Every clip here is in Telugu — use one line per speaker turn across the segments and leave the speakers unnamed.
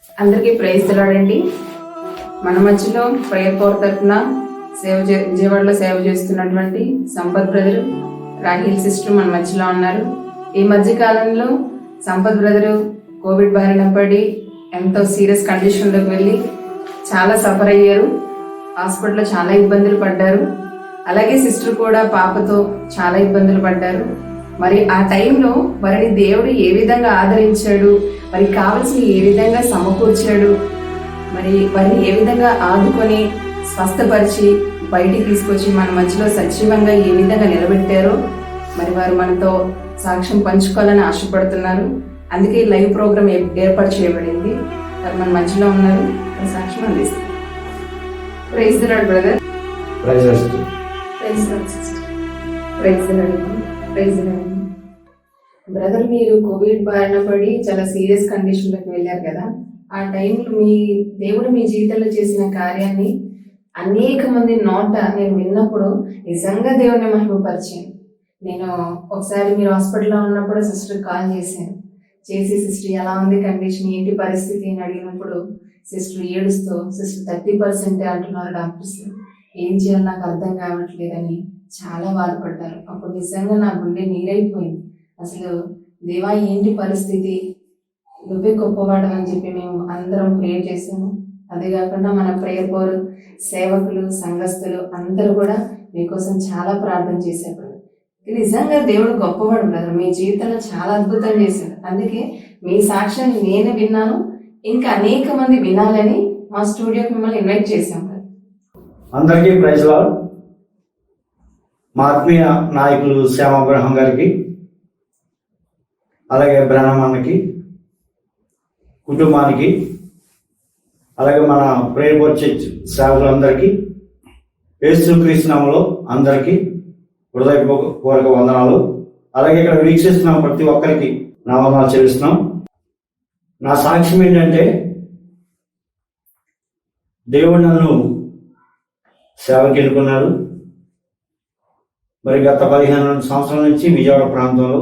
అందరికీ ప్రైజ్ తెలడండి. మన మధ్యలో ప్రేయర్ పవర్ తరఫున విజయవాడలో సేవ చేస్తున్నటువంటి సంపత్ బ్రదరు, రాహిల్ సిస్టర్ మన మధ్యలో ఉన్నారు. ఈ మధ్య కాలంలో సంపత్ బ్రదరు కోవిడ్ బారిన పడి ఎంతో సీరియస్ కండిషన్లోకి వెళ్ళి చాలా సఫర్ అయ్యారు. హాస్పిటల్లో చాలా ఇబ్బందులు పడ్డారు. అలాగే సిస్టర్ కూడా పాపతో చాలా ఇబ్బందులు పడ్డారు. మరి ఆ టైంలో వారిని దేవుడు ఏ విధంగా ఆదరించాడు, వారికి కావలసిన ఏ విధంగా సమకూర్చాడు, మరి వారిని ఏ విధంగా ఆదుకొని స్వస్థపరిచి బయటికి తీసుకొచ్చి మన మధ్యలో సజీవంగా ఏ విధంగా నిలబెట్టారో మరి వారు మనతో సాక్ష్యం పంచుకోవాలని ఆశపడుతున్నారు. అందుకే లైవ్ ప్రోగ్రామ్ ఏర్పాటు చేయబడింది. వారు మన మధ్యలో ఉన్నారు, సాక్ష్యం అందిస్తారు. Praise the Lord brother.
Praise the Lord.
Praise the Lord sister. Praise the Lord. Praise the Lord. Brother, మీరు కోవిడ్ బారిన పడి చాలా సీరియస్ కండిషన్లోకి వెళ్ళారు కదా. ఆ టైంలో దేవుడు మీ జీవితంలో చేసిన కార్యాన్ని అనేక మంది నోట నేను విన్నప్పుడు నిజంగా దేవుడిని మహిమపరిచాను. నేను ఒకసారి మీరు హాస్పిటల్లో ఉన్నప్పుడు సిస్టర్ కాల్ చేశాను. చేసి సిస్టర్ ఎలా ఉంది కండిషన్, ఏంటి పరిస్థితి అని అడిగినప్పుడు సిస్టర్ ఏడుస్తూ, సిస్టర్ 30% అంటున్నారు డాక్టర్స్, ఏం చేయాలి నాకు అర్థం కావట్లేదని చాలా బాధపడ్డారు. అప్పుడు నిజంగా నా గుండె నీరైపోయింది. అసలు దేవా ఏంటి పరిస్థితి, నువ్వే గొప్పవాడు అని చెప్పి మేము అందరం ప్రేయర్ చేసాము. అదే కాకుండా మన ప్రేయర్ పవర్ సేవకులు, సంఘస్థులు అందరూ కూడా మీకోసం చాలా ప్రార్థన చేశారు. నిజంగా దేవుడు గొప్పవాడు బ్రదర్, మీ జీవితంలో చాలా అద్భుతం చేశాడు. అందుకే మీ సాక్ష్యాన్ని నేను విన్నాను, ఇంకా అనేక మంది వినాలని మా స్టూడియోకి మిమ్మల్ని ఇన్వైట్ చేశాం.
అందరికీ ప్రైజ్ లార్డ్. మా ఆత్మీయ నాయకులు శ్యామ అబ్రహం గారికి, అలాగే బ్రహ్మన్నకి, కుటుంబానికి, అలాగే మన ప్రేయర్ పవర్ చర్చ్ సేవకులందరికీ యేసుక్రీస్తు నామములో అందరికీ హృదయపూర్వక వందనాలు. అలాగే ఇక్కడ వీక్షిస్తున్నాం ప్రతి ఒక్కరికి నా వందనాలు చెల్లిస్తున్నాం. నా సాక్ష్యం ఏంటంటే, దేవుడు నన్ను సేవకి ఎన్నుకున్నాడు. మరి గత 15 సంవత్సరాల నుంచి విజయవాడ ప్రాంతంలో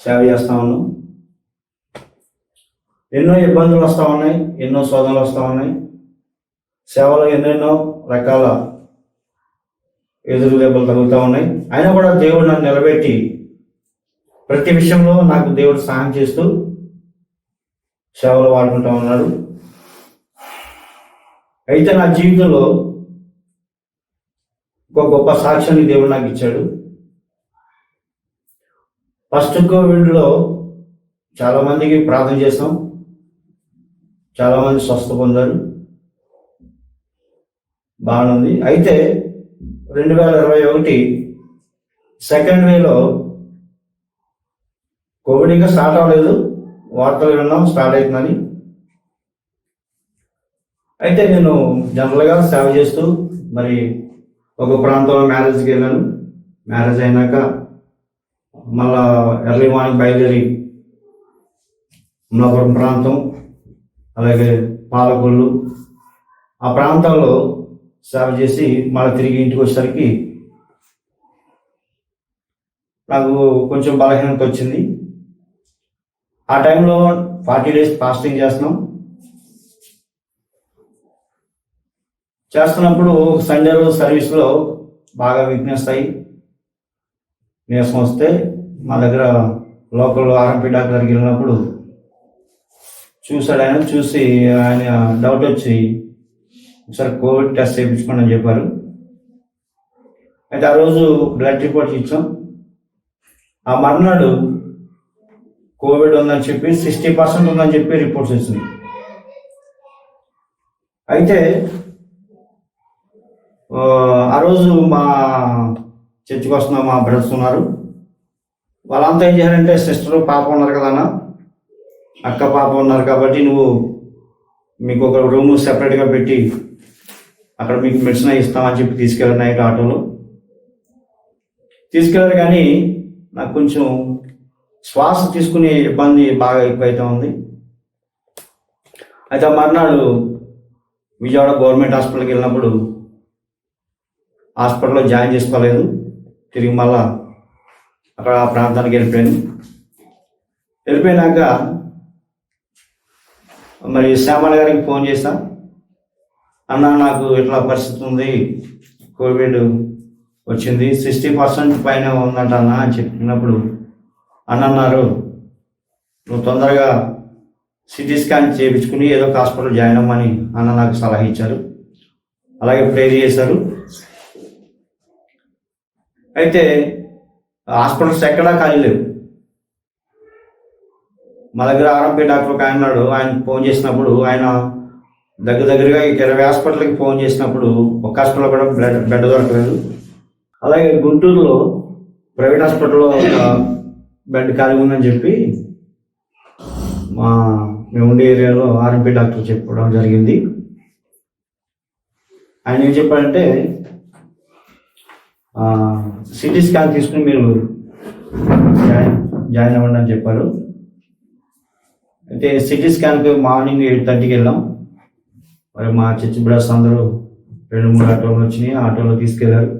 సేవ చేస్తా ఉన్నాం. ఎన్నో ఇబ్బందులు వస్తూ ఉన్నాయి, ఎన్నో శోధనలు వస్తూ ఉన్నాయి. సేవలో ఎన్నెన్నో రకాల ఎదురు దెబ్బలు తగులుతూ ఉన్నాయి. అయినా కూడా దేవుడు నన్ను నిలబెట్టి ప్రతి విషయంలో నాకు దేవుడు సహాయం చేస్తూ సేవలు వాడుకుంటూ ఉన్నాడు. అయితే నా జీవితంలో ఒక గొప్ప సాక్ష్యాన్ని దేవుడు నాకు ఇచ్చాడు. ఫస్ట్ కోవిడ్లో చాలామందికి ప్రార్థన చేసాం, చాలామంది స్వస్థ పొందారు, బాగుంది. అయితే 2021 సెకండ్ వేలో కోవిడ్ ఇంకా స్టార్ట్ అవ్వలేదు, వార్తలు విన్నాం స్టార్ట్ అవుతుందని. అయితే నేను జనరల్గా సేవ చేస్తూ మరి ఒక ప్రాంతంలో మ్యారేజ్కి వెళ్ళాను. మ్యారేజ్ అయినాక మళ్ళా ఎర్లీ మార్నింగ్ బయలుదేరి అమలాపురం ప్రాంతం, అలాగే పాలకొల్లు ఆ ప్రాంతాల్లో సేవ చేసి మళ్ళీ తిరిగి ఇంటికి వచ్చేసరికి నాకు కొంచెం బలహీనత వచ్చింది. ఆ టైంలో 40 days ఫాస్టింగ్ చేస్తున్నప్పుడు సండే రోజు సర్వీస్లో బాగా వీక్నెస్ అయ్యి నీరసం వస్తే మా దగ్గర లోకల్ ఆర్ఎంపీ డాక్టర్ దగ్గరికి వెళ్ళినప్పుడు చూశాడు. ఆయన చూసి ఆయన డౌట్ వచ్చి ఒకసారి కోవిడ్ టెస్ట్ చేయించుకోండి అని చెప్పారు. అయితే ఆ రోజు బ్లడ్ రిపోర్ట్స్ ఇచ్చాం. ఆ మర్నాడు కోవిడ్ ఉందని చెప్పి 60% ఉందని చెప్పి రిపోర్ట్స్ వచ్చింది. అయితే ఆ రోజు మా చర్చికి వస్తున్న మా బ్రదర్స్ ఉన్నారు. వాళ్ళంతా ఏం చేశారంటే, సిస్టర్ పాప ఉన్నారు కదా అన్న, అక్క పాప ఉన్నారు కాబట్టి మీకు ఒక రూమ్ సెపరేట్గా పెట్టి అక్కడ మీకు మెడిసిన్ ఇస్తామని చెప్పి తీసుకెళ్ళారు. నైట్ ఆటోలో తీసుకెళ్ళారు. కానీ నాకు కొంచెం శ్వాస తీసుకునే ఇబ్బంది బాగా ఎక్కువైతే ఉంది. అయితే మర్నాడు విజయవాడ గవర్నమెంట్ హాస్పిటల్కి వెళ్ళినప్పుడు హాస్పిటల్లో జాయిన్ చేసుకోలేదు. తిరిగి మళ్ళా అక్కడ ఆ ప్రాంతానికి వెళ్ళిపోయాక మరి శ్యామల గారికి ఫోన్ చేశా, అన్న నాకు ఇట్లా పరిస్థితి ఉంది, కోవిడ్ వచ్చింది, 60% పైన ఉందంట అన్న అని చెప్పినప్పుడు అన్న అన్నారు, నువ్వు తొందరగా సిటీ స్కాన్ చేయించుకుని ఏదో ఒక హాస్పిటల్ జాయిన్ అవ్వమని అన్న నాకు సలహా ఇచ్చారు. అలాగే ప్రేర్ చేశారు. అయితే హాస్పిటల్స్ ఎక్కడా ఖాళీ లేవు. మా దగ్గర ఆర్ఎంపీ డాక్టర్ ఒక ఆయన ఉన్నాడు, ఆయన ఫోన్ చేసినప్పుడు ఆయన దగ్గరగా 20 హాస్పిటల్కి ఫోన్ చేసినప్పుడు ఒక హాస్పిటల్లో కూడా బెడ్ దొరకలేదు. అలాగే గుంటూరులో ప్రైవేట్ హాస్పిటల్లో ఒక బెడ్ ఖాళీ ఉందని చెప్పి మేము ఉండే ఏరియాలో ఆర్ఎంపీ డాక్టర్ చెప్పడం జరిగింది. ఆయన ఏం చెప్పారంటే సిటీ స్కాన్ తీసుకుని మీరు జాయిన్ అవ్వండి అని చెప్పారు. అయితే సిటీ స్కాన్కి మార్నింగ్ 8:30కి వెళ్ళాం. మరి మా చర్చ్ బ్రదర్స్ అందరూ 2-3 ఆటోలు వచ్చినాయి, ఆటోలో తీసుకెళ్లారు.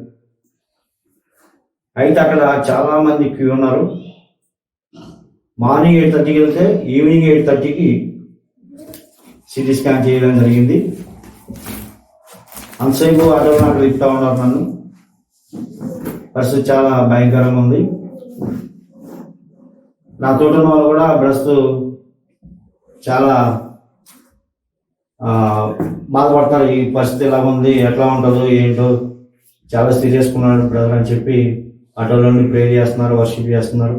అయితే అక్కడ చాలా మంది క్యూ ఉన్నారు. మార్నింగ్ 8:30కి వెళ్తే ఈవినింగ్ 8:30కి సిటీ స్కాన్ చేయడం జరిగింది. అంతసేపు ఆటోలో నాకు ఇస్తా ఉన్నారు నన్ను. పరిస్థితి చాలా భయంకరంగా ఉంది. నా తోట వాళ్ళు కూడా బ్రదర్స్ చాలా బాధపడతారు, ఈ పరిస్థితి ఎలా ఉంది, ఎట్లా ఉంటుందో ఏంటో, చాలా సీరియస్గా ఉన్నాడు బ్రదర్ అని చెప్పి ఆటోలో నుండి ప్రేర్ చేస్తున్నారు, వర్షిప్ చేస్తున్నారు.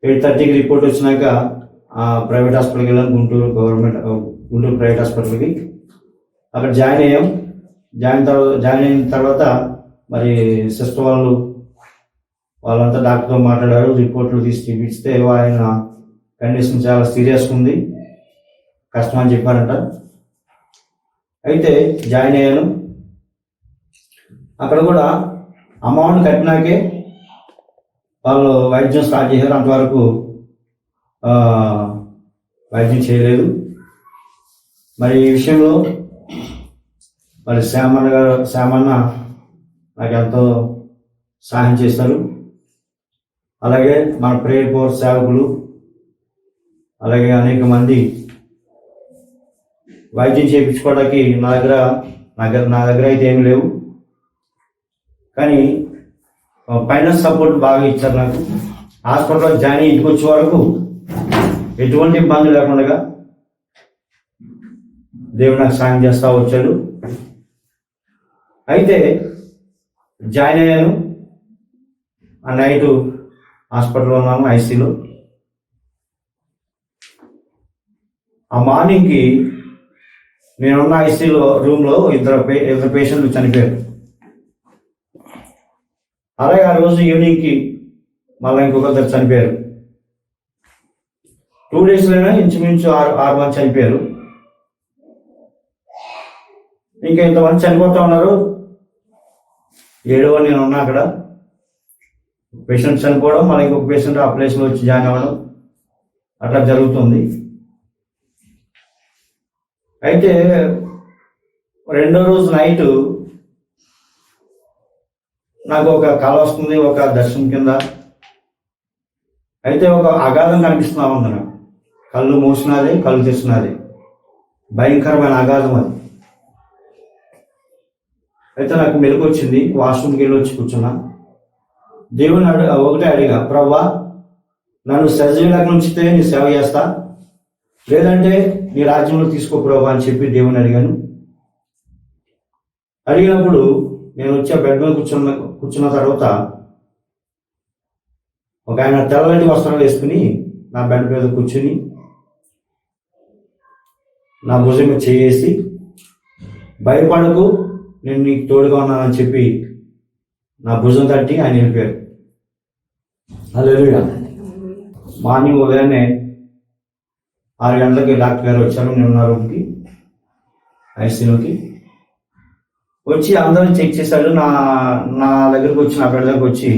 8:30కి రిపోర్ట్ వచ్చినాక ప్రైవేట్ హాస్పిటల్కి వెళ్ళాం, గుంటూరు ప్రైవేట్ హాస్పిటల్కి. అక్కడ జాయిన్ అయ్యాం. జాయిన్ అయిన తర్వాత మరి సిస్టర్ వాళ్ళంతా డాక్టర్తో మాట్లాడారు, రిపోర్ట్లు తీసి చూపిస్తే ఆయన కండిషన్ చాలా సీరియస్గా ఉంది, కష్టం అని చెప్పారంట. అయితే జాయిన్ అయ్యాను. అక్కడ కూడా అమౌంట్ కట్టినాకే వాళ్ళు వైద్యం స్టార్ట్ చేశారు. అంతవరకు వైద్యం చేయలేదు. మరి ఈ విషయంలో మరి శ్యామన్న నాకు ఎంతో సహాయం చేస్తారు. అలాగే మన ప్రేయర్ ఫోర్స్ సేవకులు, అలాగే అనేక మంది వైద్యం చేయించుకోవడానికి నా దగ్గర అయితే ఏమి లేవు, కానీ ఫైనాన్స్ సపోర్ట్ బాగా ఇచ్చారు నాకు. హాస్పిటల్లో జాయిన్ ఇంటికి వచ్చే వరకు ఎటువంటి ఇబ్బంది లేకుండా దేవుడు నాకు సాయం చేస్తూ వచ్చాడు. అయితే జాయిన్ అయ్యాను. ఆ నైట్ హాస్పిటల్లో ఉన్నాను, ఐసీలో. ఆ మార్నింగ్కి నేనున్న ఐసీలో రూమ్లో ఇద్దరు పేషెంట్లు చనిపోయారు. అలాగే ఆ రోజు ఈవినింగ్కి మళ్ళీ ఇంకొకరు చనిపోయారు. 2 డేస్లోనే ఇంచుమించు 6 మంది చనిపోయారు. ఇంకా ఇంతమంది చనిపోతూ ఉన్నారు. 7వ నేను ఉన్నా అక్కడ. పేషెంట్ చనిపోవడం, మళ్ళీ ఇంకొక పేషెంట్ ఆ ప్లేస్లో వచ్చి జాయిన్ అవ్వడం అట్లా జరుగుతుంది. అయితే 2వ రోజు నైట్ నాకు ఒక కళ వస్తుంది, ఒక దర్శనం కింద. అయితే ఒక అగాధం కనిపిస్తున్నా ఉంది నాకు. కళ్ళు మూసినది, కళ్ళు తెచ్చినది, భయంకరమైన అగాధం అది. అయితే నాకు మెలకు వచ్చింది. వాష్రూమ్కి వెళ్ళి వచ్చి కూర్చున్నా. దేవుని ఒకటే అడిగా, ప్రభువా నన్ను సజీవులకు ఉంచితే నీ సేవ చేస్తా, లేదంటే నీ రాజ్యంలో తీసుకో ప్రభువా అని చెప్పి దేవుని అడిగాను. అడిగినప్పుడు నేను వచ్చే బెడ్ మీద కూర్చున్న తర్వాత ఒక ఆయన తెల్లటి వస్త్రం వేసుకుని నా బెడ్ మీద కూర్చుని నా భుజం మీద చేసి, భయపడకు నేను నీకు తోడుగా ఉన్నానని చెప్పి నా భుజం తట్టి ఆయన వెళ్ళిపోయారు. హల్లెలూయా. మార్నింగ్ ఉదయాన్నే 6 గంటలకి డాక్టర్ గారు వచ్చారు. నేను ఉన్న రూమ్కి, ఐసీలోకి వచ్చి అందరిని చెక్ చేశాడు. నా దగ్గరకు వచ్చి, నా బెడ్ దగ్గరకు వచ్చి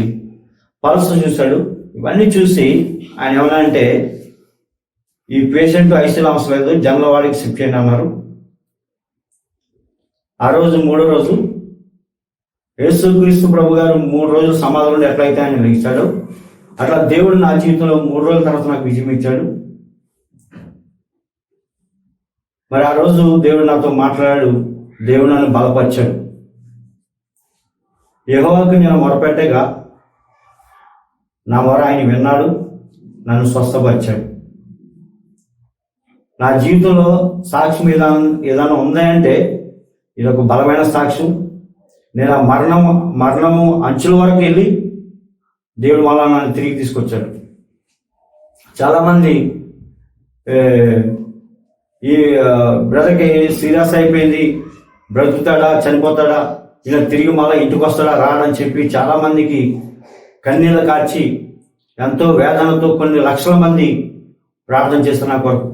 పల్స్ చూశాడు. ఇవన్నీ చూసి ఆయన ఏమన్నా అంటే, ఈ పేషెంట్ ఐసీలో అవసరం లేదు, జనరల్ వార్డుకి షిఫ్ట్ చేయండి అన్నారు. ఆ రోజు 3వ రోజు యేసుక్రీస్తు ప్రభు గారు 3 రోజులు సమాధులు ఎట్లయితే ఆయన వెలిగించాడు, అట్లా దేవుడు నా జీవితంలో 3 రోజుల తర్వాత నాకు విజయం ఇచ్చాడు. మరి ఆ రోజు దేవుడు నాతో మాట్లాడాడు, దేవుడు నన్ను బలపరిచాడు. యెహోవాకు నేను మొరపెట్టగా నా మొర ఆయన విన్నాడు, నన్ను స్వస్థపరిచాడు. నా జీవితంలో సాక్ష్యం ఏదైనా ఉందంటే ఇది ఒక బలమైన సాక్ష్యం. నేను ఆ మరణము అంచుల వరకు వెళ్ళి దేవుడు మళ్ళా నన్ను తిరిగి తీసుకొచ్చాడు. చాలామంది ఈ బ్రదర్కి సీరియస్ అయిపోయింది, బ్రతుకుతాడా చనిపోతాడా, ఇలా తిరిగి మళ్ళీ ఇంటికి వస్తాడా రాడని చెప్పి చాలామందికి కన్నీళ్ళు కార్చి ఎంతో వేదనతో కొన్ని లక్షల మంది ప్రార్థన చేస్తున్న కొరకు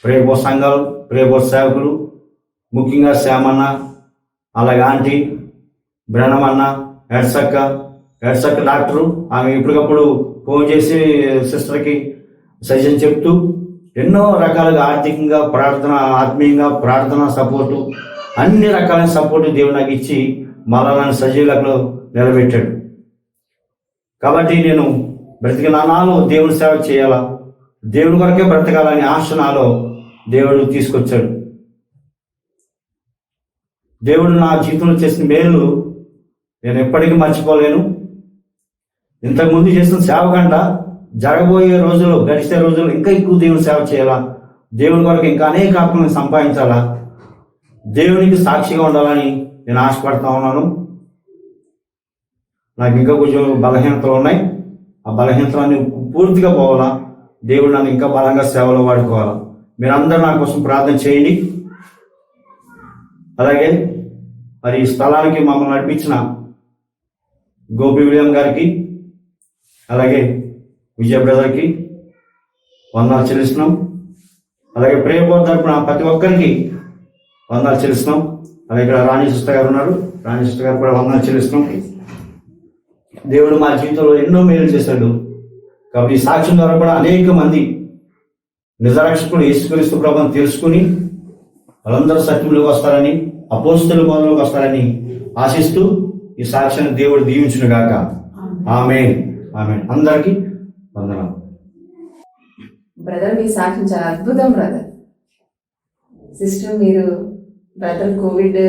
ప్రేయర్ బోర్డ్ సంఘాలు, ప్రేయర్ బోర్డ్ సేవకులు, ముఖ్యంగా శ్యామన్న, అలాగే ఆంటీ, బ్రహ్మన్న, ఎడ్సక్క డాక్టరు, ఆమె ఇప్పటికప్పుడు ఫోన్ చేసి సిస్టర్కి సజెషన్ చెప్తూ ఎన్నో రకాలుగా ఆర్థికంగా ప్రార్థన, ఆత్మీయంగా ప్రార్థన సపోర్టు, అన్ని రకాలైన సపోర్టు దేవుడు నాకు ఇచ్చి మళ్ళా నన్ను సజీవులకు నిలబెట్టాడు. కాబట్టి నేను బ్రతికిన నాలో దేవుని సేవ చేయాలా, దేవుని కొరకే బ్రతకాలని ఆశ నాలో దేవుడు తీసుకొచ్చాడు. దేవుడు నా జీవితంలో చేసిన మేలు నేను ఎప్పటికీ మర్చిపోలేను. ఇంతకుముందు చేసిన సేవ కంట జరగబోయే రోజులు, గడిచే రోజులు ఇంకా ఎక్కువ దేవుని సేవ చేయాలా, దేవుని కొరకు ఇంకా అనేక ఆత్మలను సంపాదించాలా, దేవునికి సాక్షిగా ఉండాలని నేను ఆశపడుతూ ఉన్నాను. నాకు ఇంకా కొంచెం బలహీనతలు ఉన్నాయి. ఆ బలహీనతలన్నీ పూర్తిగా పోవాలా, దేవుడు నన్ను ఇంకా బలంగా సేవలో వాడుకోవాలా. మీరందరూ నా కోసం ప్రార్థన చేయండి. అలాగే మరి ఈ స్థలానికి మమ్మల్ని నడిపించిన గోపి విలియం గారికి, అలాగే విజయ బ్రదర్కి వందనాలు చెల్లిస్తున్నాం. అలాగే ప్రేయర్ బోర్డ్ తరపున ప్రతి ఒక్కరికి వందనాలు చెల్లిస్తున్నాం. అలాగే ఇక్కడ రాణి సిస్టర్ గారు ఉన్నారు, రాణి సిస్టర్ గారు కూడా వందనాలు చెల్లిస్తున్నాం. దేవుడు మా జీవితంలో ఎన్నో మేలు చేశాడు. కాబట్టి ఈ సాక్ష్యం ద్వారా కూడా అనేక మంది నిజరక్షకుడు యేసుక్రీస్తు ప్రభువును తెలుసుకుని వాళ్ళందరూ సత్యంలోకి వస్తారని, అపోస్తలుల బోధలోకి వస్తారని ఆశిస్తూ ఈ సాక్ష్యాన్ని దేవుడు దీవించును గాక. ఆమేన్, ఆమేన్. అందరికీ వందనాలు.
బ్రదర్ మీ సాక్ష్యం చాలా అద్భుతం బ్రదర్. సిస్టర్ మీరు బ్రదర్ కోవిడ్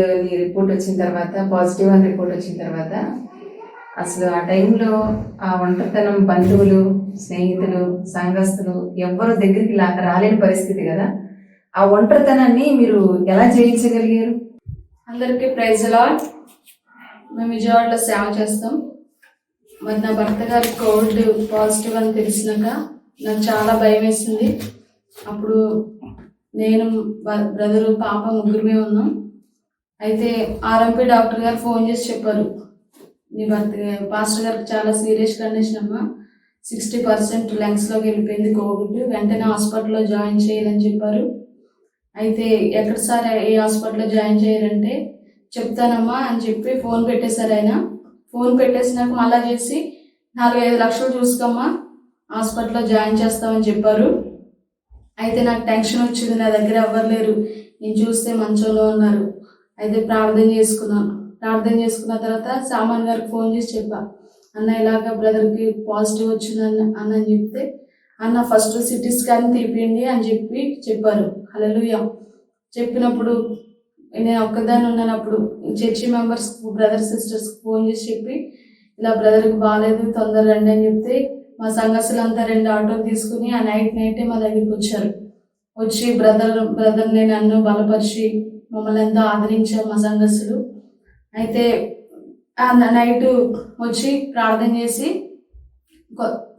రిపోర్ట్ వచ్చిన తర్వాత, పాజిటివ్ అని రిపోర్ట్ వచ్చిన తర్వాత అసలు ఆ టైంలో ఆ ఒంటరితనం, బంధువులు, స్నేహితులు, సంఘస్థులు ఎవ్వరు దగ్గరికి రాలేని పరిస్థితి కదా. ఆ ఒంటరితనాన్ని మీరు ఎలా జయించగలిగారు?
అందరికీ ప్రైజ్ లార్డ్. మేము విజయవాడలో సేవ చేస్తాం. మరి నా భర్త గారు కోవిడ్ పాజిటివ్ అని తెలిసినాక నాకు చాలా భయం వేసింది. అప్పుడు నేను, బ్రదరు, పాప ముగ్గురమే ఉన్నాం. అయితే ఆర్ఎంపీ డాక్టర్ గారు ఫోన్ చేసి చెప్పారు, నీ భర్త పాస్టర్ గారికి చాలా సీరియస్ కండిషన్ అమ్మా, 60% లంగ్స్లోకి వెళ్ళిపోయింది కోవిడ్, వెంటనే హాస్పిటల్లో జాయిన్ చేయాలని చెప్పారు. అయితే ఎక్కడ సార్ ఏ హాస్పిటల్లో జాయిన్ చేయాలంటే చెప్తానమ్మా అని చెప్పి ఫోన్ పెట్టేశారు ఆయన. ఫోన్ పెట్టేసినాక మళ్ళా చేసి 4-5 లక్షలు చూసుకోమ్మా హాస్పిటల్లో జాయిన్ చేస్తామని చెప్పారు. అయితే నాకు టెన్షన్ వచ్చింది, నా దగ్గర ఎవ్వరు లేరు, నేను చూస్తే మంచంలో ఉన్నారు. అయితే ప్రార్థన చేసుకున్నాను. ప్రార్థన చేసుకున్న తర్వాత సామాన్ గారికి ఫోన్ చేసి చెప్పా, అన్న ఇలాగ బ్రదర్కి పాజిటివ్ వచ్చింది అని చెప్తే, అన్న ఫస్ట్ సిటీ స్కాన్ తీపియండి అని చెప్పారు. హల్లెలూయా. చెప్పినప్పుడు నేను ఒక్కదాన్ని ఉన్నప్పుడు church members, brother sisters phone చేసి చెప్పి, ఇలా బ్రదర్కి బాగాలేదు తొందర రండి అని చెప్తే మా సంఘస్థులంతా 2 ఆటోలు తీసుకుని ఆ నైటే మా దగ్గరికి వచ్చారు. వచ్చి బ్రదర్ని నన్ను బలపరిచి మమ్మల్ని ఎంతో ఆదరించారు మా సంఘస్థులు. అయితే ఆ నైట్ వచ్చి ప్రార్థన చేసి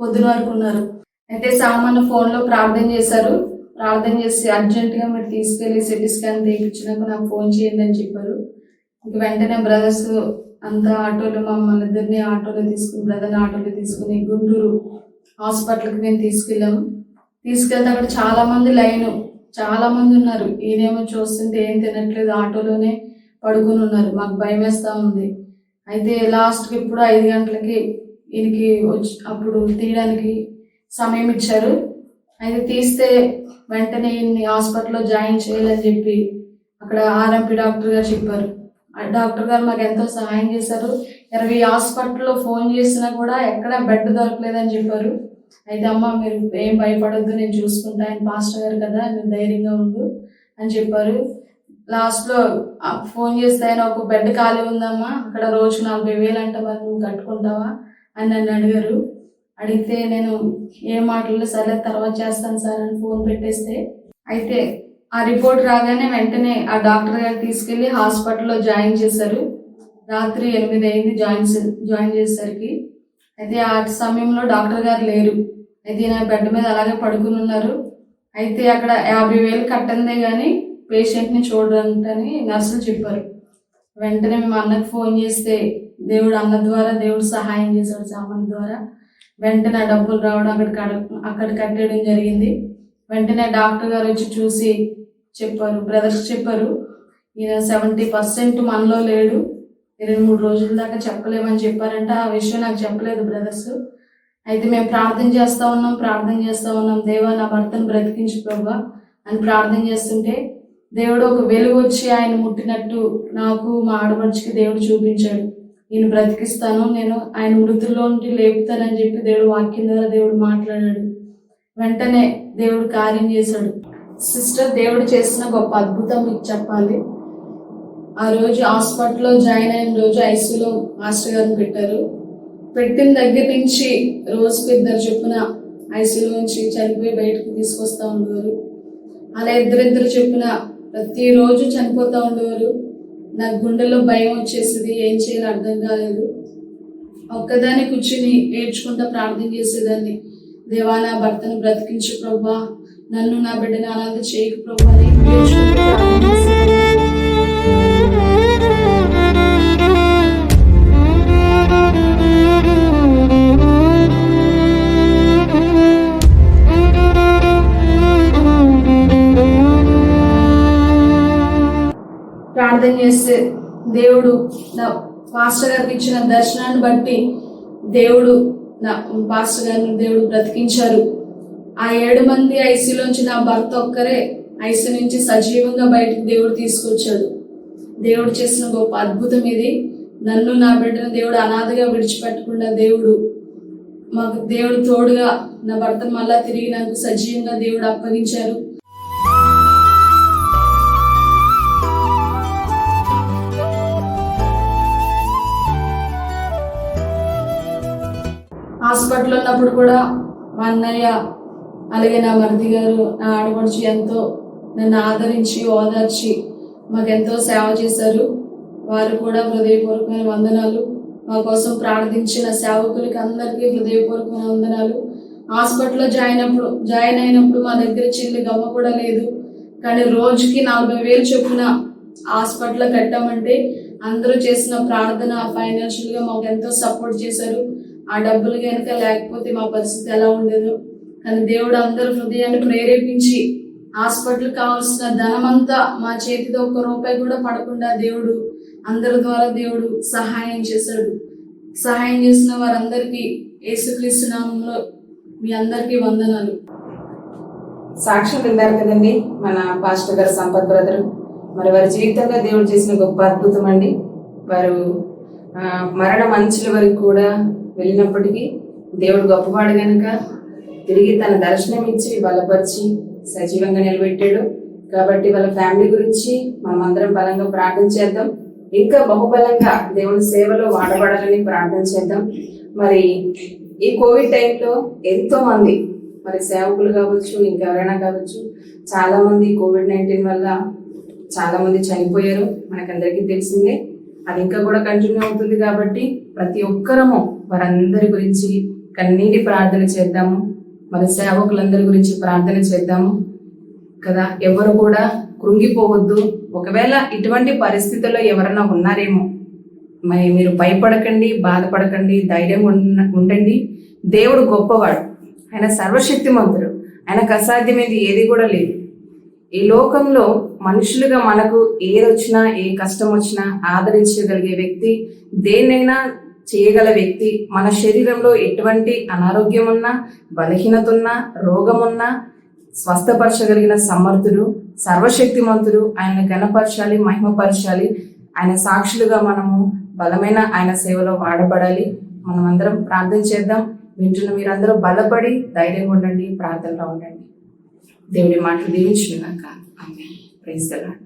పొద్దున వరకు ఉన్నారు. అయితే సామాన్య ఫోన్లో ప్రార్థన చేశారు. ప్రార్థన చేసి అర్జెంటుగా మీరు తీసుకెళ్ళి సిటీ స్కాన్ తీయించినాక నాకు ఫోన్ చేయండి అని చెప్పారు. ఇంక వెంటనే బ్రదర్స్ అంతా ఆటోలో మమ్మల్ని ఇద్దరిని బ్రదర్ని ఆటోలో తీసుకుని గుంటూరు హాస్పిటల్కి మేము తీసుకెళ్ళాము. తీసుకెళ్తే అక్కడ చాలా మంది ఉన్నారు. ఈయనేమో చూస్తుంటే ఏం తినట్లేదు, ఆటోలోనే పడుకుని ఉన్నారు. మాకు భయం వేస్తూ ఉంది. అయితే లాస్ట్కి ఇప్పుడు 5 గంటలకి ఈయనకి అప్పుడు తీయడానికి సమయం ఇచ్చారు. అయితే తీస్తే వెంటనే ఈయన్ని హాస్పిటల్లో జాయిన్ చేయాలని చెప్పి అక్కడ ఆర్ఎంపీ డాక్టర్ గారు చెప్పారు. ఆ డాక్టర్ గారు మాకు ఎంతో సహాయం చేశారు. 20 హాస్పిటల్లో ఫోన్ చేసినా కూడా ఎక్కడ బెడ్ దొరకలేదని చెప్పారు. అయితే అమ్మ మీరు ఏం భయపడొద్దు, నేను చూసుకుంటా, ఆయన పాస్టర్ గారు కదా, నువ్వు ధైర్యంగా ఉండు, అని చెప్పారు. లాస్ట్లో ఫోన్ చేస్తే ఆయన ఒక బెడ్ ఖాళీ ఉందమ్మా, అక్కడ రోజు 40,000 అంట, మరి నువ్వు కట్టుకుంటావా అని నన్ను అడిగారు. అడిగితే నేను ఏ మాటలు సరే తర్వాత చేస్తాను సార్ అని ఫోన్ పెట్టేస్తే, అయితే ఆ రిపోర్ట్ రాగానే వెంటనే ఆ డాక్టర్ గారు తీసుకెళ్ళి హాస్పిటల్లో జాయిన్ చేశారు. రాత్రి 8 అయింది జాయిన్ చేసేసరికి. అయితే ఆ సమయంలో డాక్టర్ గారు లేరు. అయితే నా బెడ్ మీద అలాగే పడుకుని ఉన్నారు. అయితే అక్కడ 50,000 కట్టందే కానీ పేషెంట్ని చూడరంటని నర్సులు చెప్పారు. వెంటనే మేము అన్నకు ఫోన్ చేస్తే అన్న ద్వారా దేవుడు సహాయం చేశాడు. సామాన్ ద్వారా వెంటనే డబ్బులు రావడం, అక్కడ కట్టేయడం జరిగింది. వెంటనే డాక్టర్ గారు వచ్చి చూసి చెప్పారు, బ్రదర్స్ చెప్పారు, ఈయన 70% మనలో లేడు, 23 రోజుల దాకా చెప్పలేమని చెప్పారంట. ఆ విషయం నాకు చెప్పలేదు బ్రదర్స్. అయితే మేము ప్రార్థన చేస్తూ ఉన్నాం, దేవా నా భర్తను బ్రతికించు ప్రభా అని ప్రార్థన చేస్తుంటే దేవుడు ఒక వెలుగు వచ్చి ఆయన ముట్టినట్టు నాకు మా ఆడపడుచుకి దేవుడు చూపించాడు. ఈయన బ్రతికిస్తాను, నేను ఆయన మృతుల్లో నుండి లేపుతానని చెప్పి దేవుడు వాక్యం ద్వారా దేవుడు మాట్లాడాడు. వెంటనే దేవుడు కార్యం చేశాడు. సిస్టర్, దేవుడు చేసిన గొప్ప అద్భుతం మీకు చెప్పాలి. ఆ రోజు హాస్పిటల్లో జాయిన్ అయిన రోజు ఐసీయూలో మాస్టర్ గారిని పెట్టారు. పెట్టిన దగ్గర నుంచి రోజుకి 2 చొప్పున ఐసీయూలో నుంచి చనిపోయి బయటకు తీసుకొస్తూ ఉండేవారు. అలా 2 చొప్పున ప్రతిరోజు చనిపోతూ ఉండేవారు. నాకు గుండెలో భయం వచ్చేసింది, ఏం చేయాలో అర్థం కాలేదు. ఒక్కదాన్ని కూర్చుని ఏడ్చుకుంటా ప్రార్థన చేసేదాన్ని, దేవా నా భర్తను బ్రతికించు ప్రభా, నన్ను నా బిడ్డను అనాథ చేయకు ప్రభా అని ఏడ్చుకుంటూ ప్రార్థన చేసేదాన్ని. ప్రార్థన చేస్తే దేవుడు నా పాస్టర్ గారికి ఇచ్చిన దర్శనాన్ని బట్టి దేవుడు నా పాస్టర్ గారిని దేవుడు బ్రతికించారు. ఆ 7 మంది ఐసీలోంచి నా భర్త ఒక్కరే ఐసీ నుంచి సజీవంగా బయటకు దేవుడు తీసుకొచ్చాడు. దేవుడు చేసిన గొప్ప అద్భుతం ఇది. నన్ను నా బిడ్డను దేవుడు అనాథగా విడిచిపెట్టకుండా మాకు దేవుడు తోడుగా నా భర్తను మళ్ళా తిరిగి నాకు సజీవంగా దేవుడు అప్పగించారు. హాస్పిటల్లో ఉన్నప్పుడు కూడా మా అన్నయ్య అలాగే నా మరిది గారు, నా ఆడపడుచు ఎంతో నన్ను ఆదరించి ఓదార్చి మాకెంతో సేవ చేశారు. వారు కూడా హృదయపూర్వకమైన వందనాలు. మా కోసం ప్రార్థించిన సేవకులకి అందరికీ హృదయపూర్వకమైన వందనాలు. హాస్పిటల్లో జాయిన్ అయినప్పుడు మా దగ్గర చిల్లి గవ్వ కూడా లేదు. కానీ రోజుకి 40,000 చొప్పున హాస్పిటల్లో కట్టామంటే అందరూ చేసిన ప్రార్థన ఫైనాన్షియల్గా మాకు ఎంతో సపోర్ట్ చేశారు. ఆ డబ్బులు కనుక లేకపోతే మా పరిస్థితి ఎలా ఉండేదో. కానీ దేవుడు అందరూ హృదయాన్ని ప్రేరేపించి హాస్పిటల్ కావాల్సిన ధనమంతా మా చేతితో 1 రూపాయి కూడా పడకుండా దేవుడు అందరి ద్వారా దేవుడు సహాయం చేశాడు. సహాయం చేసిన వారందరికీ యేసుక్రీస్తు నామములో మీ అందరికీ వందనాలు.
సాక్ష్యం విన్నారు కదండి మన పాస్టర్ గారు సంపత్ బ్రదర్. మరి వారి జీవితంలో దేవుడు చేసిన గొప్ప అద్భుతం అండి. వారు మరణ మంచుల వరకు కూడా వెళ్ళినప్పటికీ దేవుడు గొప్పవాడు కనుక తిరిగి తన దర్శనం ఇచ్చి బలపరిచి సజీవంగా నిలబెట్టాడు. కాబట్టి వాళ్ళ ఫ్యామిలీ గురించి మనమందరం బలంగా ప్రార్థన చేద్దాం. ఇంకా బహుబలంగా దేవుని సేవలో వాడబడాలని ప్రార్థన చేద్దాం. మరి ఈ కోవిడ్ టైంలో ఎంతో మంది మరి సేవకులు కావచ్చు, ఇంకెవరైనా కావచ్చు, చాలా మంది COVID-19 వల్ల చాలా మంది చనిపోయారు. మనకందరికీ తెలిసిందే. అది ఇంకా కూడా కంటిన్యూ అవుతుంది. కాబట్టి ప్రతి ఒక్కరము వారందరి గురించి కన్నీటి ప్రార్థన చేద్దాము. మరి సేవకులందరి గురించి ప్రార్థన చేద్దాము కదా. ఎవరు కూడా కృంగిపోవద్దు. ఒకవేళ ఇటువంటి పరిస్థితుల్లో ఎవరన్నా ఉన్నారేమో, మరి మీరు భయపడకండి, బాధపడకండి, ధైర్యంగా ఉండండి. దేవుడు గొప్పవాడు, ఆయన సర్వశక్తిమంతుడు, ఆయనకు అసాధ్యమైనది ఏది కూడా లేదు. ఈ లోకంలో మనుషులుగా మనకు ఏదొచ్చినా, ఏ కష్టం వచ్చినా ఆదరించగలిగే వ్యక్తి, దేన్నైనా చేయగల వ్యక్తి, మన శరీరంలో ఎటువంటి అనారోగ్యం ఉన్నా, బలహీనత ఉన్నా, రోగం ఉన్నా స్వస్థపరచగలిగిన సమర్థుడు, సర్వశక్తిమంతుడు. ఆయన ఘనపరచాలి, మహిమపరచాలి. ఆయన సాక్షులుగా మనము బలమైన ఆయన సేవలో వాడబడాలి. మనమందరం ప్రార్థన చేద్దాం. వింటున్న మీరందరూ బలపడి ధైర్యంగా ఉండండి, ప్రార్థనలో ఉండండి. దేవుడి మాటలు దీవించుగాక. ఆమేన్. Praise the lord.